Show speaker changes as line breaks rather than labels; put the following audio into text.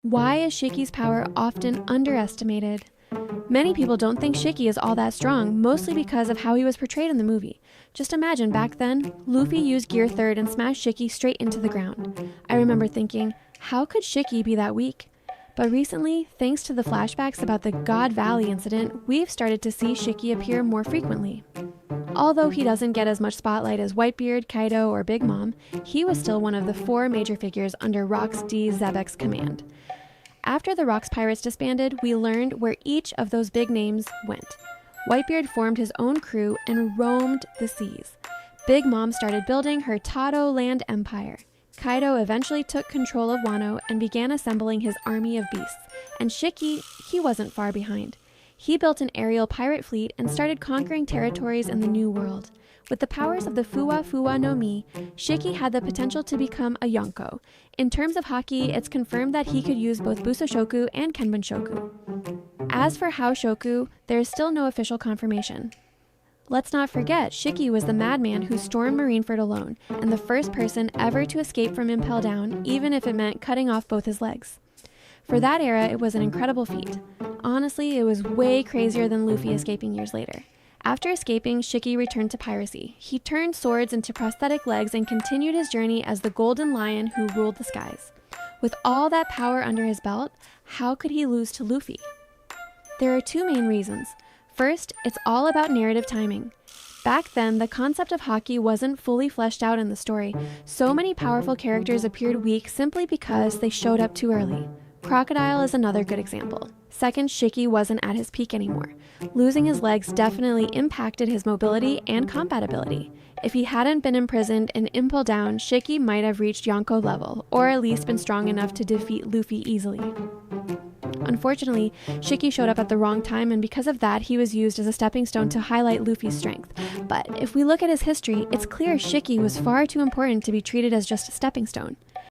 Why is Shiki's power often underestimated? Many people don't think Shiki is all that strong, mostly because of how he was portrayed in the movie. Just imagine back then, Luffy used Gear 3rd and smashed Shiki straight into the ground. I remember thinking, how could Shiki be that weak? But recently, thanks to the flashbacks about the God Valley incident, we've started to see Shiki appear more frequently. Although he doesn't get as much spotlight as Whitebeard, Kaido, or Big Mom, he was still one of the 4 major figures under Rox D. Zebek's command. After the Rox Pirates disbanded, we learned where each of those big names went. Whitebeard formed his own crew and roamed the seas. Big Mom started building her Tado land empire. Kaido eventually took control of Wano and began assembling his army of beasts. And Shiki, he wasn't far behind. He built an aerial pirate fleet and started conquering territories in the New World. With the powers of the Fuwa Fuwa no Mi, Shiki had the potential to become a Yonko. In terms of haki, it's confirmed that he could use both Busoshoku and Kenbunshoku. As for Haoshoku, there is still no official confirmation. Let's not forget, Shiki was the madman who stormed Marineford alone, and the first person ever to escape from Impel Down, even if it meant cutting off both his legs. For that era, it was an incredible feat. Honestly, it was way crazier than Luffy escaping years later. After escaping, Shiki returned to piracy. He turned swords into prosthetic legs and continued his journey as the Golden Lion who ruled the skies. With all that power under his belt, how could he lose to Luffy? There are 2 main reasons. First, it's all about narrative timing. Back then, the concept of haki wasn't fully fleshed out in the story. So many powerful characters appeared weak simply because they showed up too early. Crocodile is another good example. Second, Shiki wasn't at his peak anymore. Losing his legs definitely impacted his mobility and combat ability. If he hadn't been imprisoned in Impel Down, Shiki might have reached Yonko level, or at least been strong enough to defeat Luffy easily. Unfortunately, Shiki showed up at the wrong time, and because of that, he was used as a stepping stone to highlight Luffy's strength. But if we look at his history, it's clear Shiki was far too important to be treated as just a stepping stone.